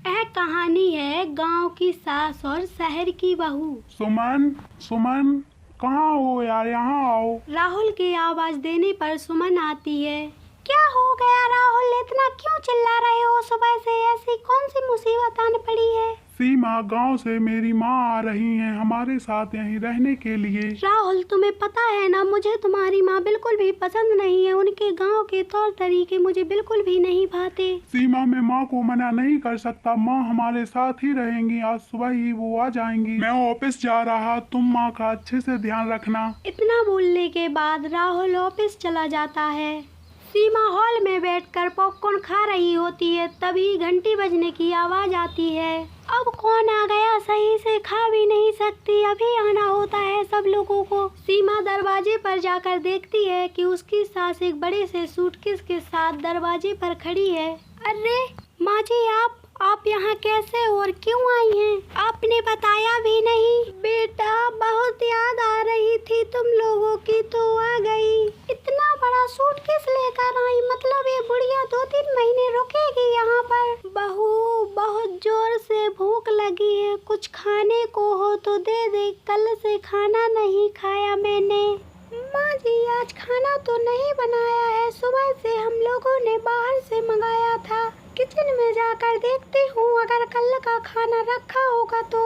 यह कहानी है गांव की सास और शहर की बहू। सुमन, सुमन कहाँ हो यार, यहाँ आओ। राहुल की आवाज देने पर सुमन आती है। क्या हो गया राहुल, इतना क्यों चिल्ला रहे हो? सुबह से ऐसी कौन सी मुसीबत आने पड़ी है? सीमा, गांव से मेरी माँ आ रही हैं हमारे साथ यहीं रहने के लिए। राहुल, तुम्हें पता है ना, मुझे तुम्हारी माँ बिल्कुल भी पसंद नहीं है। उनके गांव के तौर तरीके मुझे बिल्कुल भी नहीं भाते। सीमा, मैं माँ को मना नहीं कर सकता। माँ हमारे साथ ही रहेंगी, आज सुबह ही वो आ जाएंगी। मैं ऑफिस जा रहा, तुम माँ का अच्छे से ध्यान रखना। इतना बोलने के बाद राहुल ऑफिस चला जाता है। सीमा हॉल में बैठकर पॉपकॉर्न खा रही होती है, तभी घंटी बजने की आवाज आती है। अब कौन आ गया, सही से खा भी नहीं सकती, अभी आना होता है सब लोगों को। सीमा दरवाजे पर जाकर देखती है कि उसकी सास एक बड़े से सूटकेस के साथ दरवाजे पर खड़ी है। अरे माँ जी, आप यहाँ कैसे और क्यों आई हैं? आपने बताया भी नहीं। बेटा, बहुत याद आ रही थी तुम लोगों की, तो आ गई। इतना बड़ा सूटकेस लेकर आई, मतलब ये बुढ़िया 2-3 महीने रुकेगी यहाँ पर? बहू, बहुत जोर से भूख लगी है, कुछ खाने को हो तो दे दे, कल से खाना नहीं खाया मैंने। माँ जी, आज खाना तो नहीं बनाया है, सुबह से हम लोगों ने बाहर से मंगाया था। किचन में जाकर देखती हूँ, अगर कल का खाना रखा होगा तो।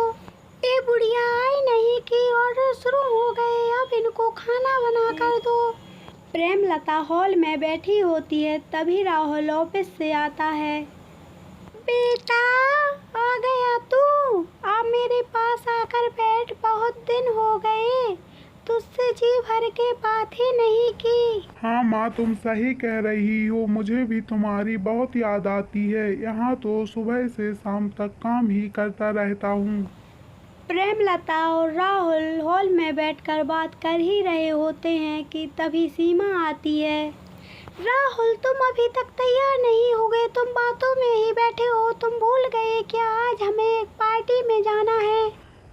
ये बुढ़िया आई नहीं कि ऑर्डर शुरू हो गए, अब इनको खाना बना कर दो। प्रेमलता हॉल में बैठी होती है, तभी राहुल ऑफिस से आता है। बेटा, आ गया तू? आप मेरे पास आकर बैठ, बहुत दिन हो गए, तुझसे जी भर के बात ही नहीं की। हाँ माँ, तुम सही कह रही हो, मुझे भी तुम्हारी बहुत याद आती है। यहाँ तो सुबह से शाम तक काम ही करता रहता हूँ। प्रेमलता और राहुल हॉल में बैठकर बात कर ही रहे होते हैं कि तभी सीमा आती है। राहुल, तुम अभी तक तैयार नहीं हो गए, तुम बातों में ही बैठे हो। तुम भूल गए क्या आज हमें एक पार्टी में जाना है?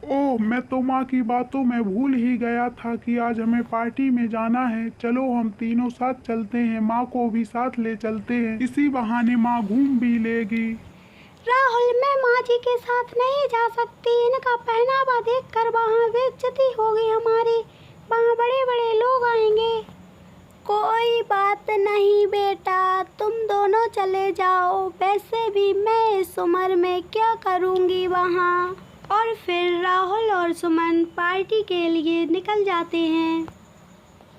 ओह, मैं तो माँ की बातों में भूल ही गया था कि आज हमें पार्टी में जाना है। चलो हम तीनों साथ चलते हैं, माँ को भी साथ ले चलते हैं, इसी बहाने माँ घूम भी लेगी। राहुल, मैं माँ जी के साथ नहीं जा सकती, इनका पहनावा देखकर वहाँ बेइज्जती होगी हमारी, वहाँ बड़े बड़े लोग आएंगे। कोई बात नहीं बेटा, तुम दोनों चले जाओ, वैसे भी मैं इस उम्र में क्या करूँगी वहाँ। और फिर राहुल और सुमन पार्टी के लिए निकल जाते हैं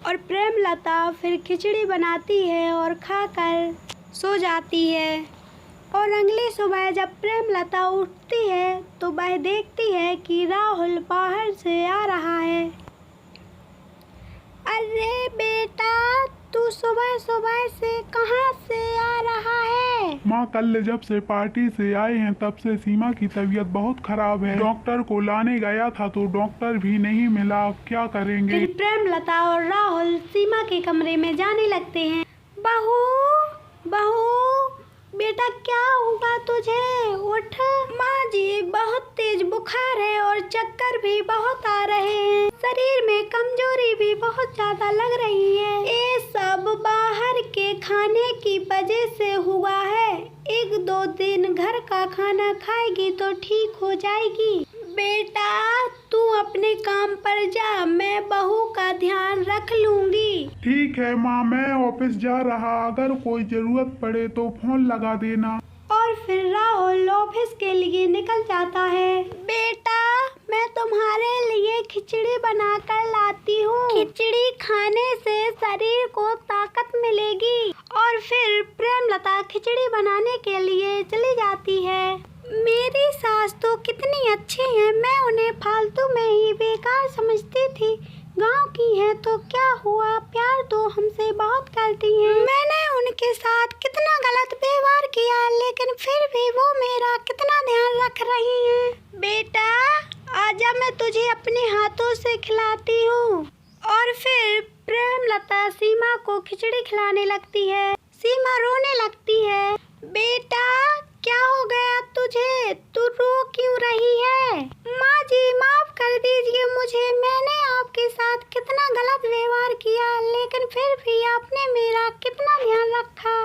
और प्रेमलता फिर खिचड़ी बनाती है और खाकर सो जाती है। और अगली सुबह जब प्रेमलता उठती है तो वह देखती है कि राहुल बाहर से आ रहा है। अरे बेटा, तू सुबह सुबह से कहाँ से आ रहा है? माँ, कल जब से पार्टी से आए हैं तब से सीमा की तबीयत बहुत खराब है। डॉक्टर को लाने गया था तो डॉक्टर भी नहीं मिला, अब क्या करेंगे। फिर प्रेमलता और राहुल सीमा के कमरे में जाने लगते हैं। बहू, बहू, बेटा क्या हुआ तुझे? उठ। माँ जी, बहुत तेज बुखार है और चक्कर भी बहुत आ रहे हैं, शरीर में कमजोरी भी बहुत ज्यादा लग रही है। ये सब बाहर के खाने की वजह से हुआ है, 1-2 दिन घर का खाना खाएगी तो ठीक हो जाएगी। बेटा, तू अपने काम पर जा, मैं बहू का ध्यान रख लूंगी। ठीक है माँ, मैं ऑफिस जा रहा, अगर कोई जरूरत पड़े तो फोन लगा देना। और फिर राहुल ऑफिस के लिए निकल जाता है। बेटा, मैं तुम्हारे लिए खिचड़ी बनाकर लाती हूँ, खिचड़ी खाने से शरीर को ताकत मिलेगी। और फिर प्रेमलता खिचड़ी बनाने के लिए चली जाती है। मेरी सास तो कितनी अच्छी है, मैं उन्हें फालतू में ही बेकार समझती थी। गांव की है तो क्या हुआ, प्यार तो हमसे बहुत करती हैं। मैंने उनके साथ कितना गलत व्यवहार किया, लेकिन फिर भी वो मेरा कितना ध्यान रख रही हैं। बेटा, आजा, मैं तुझे अपने हाथों से खिलाती हूँ। और फिर प्रेमलता सीमा को खिचड़ी खिलाने लगती है। सीमा रोने लगती है। बेटा, क्या हो गया तुझे, तू रो क्यों रही है? माँ जी, माफ कर दीजिए मुझे, मैंने आपके साथ कितना गलत व्यवहार किया, लेकिन फिर भी आपने मेरा कितना ध्यान रखा।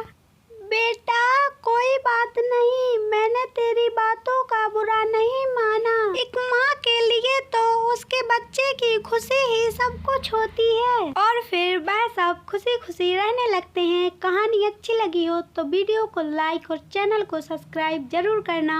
बेटा, कोई बात नहीं, मैंने तेरी बात खुशी की खुशी ही सब कुछ होती है। और फिर वह सब खुशी खुशी रहने लगते हैं। कहानी अच्छी लगी हो तो वीडियो को लाइक और चैनल को सब्सक्राइब जरूर करना।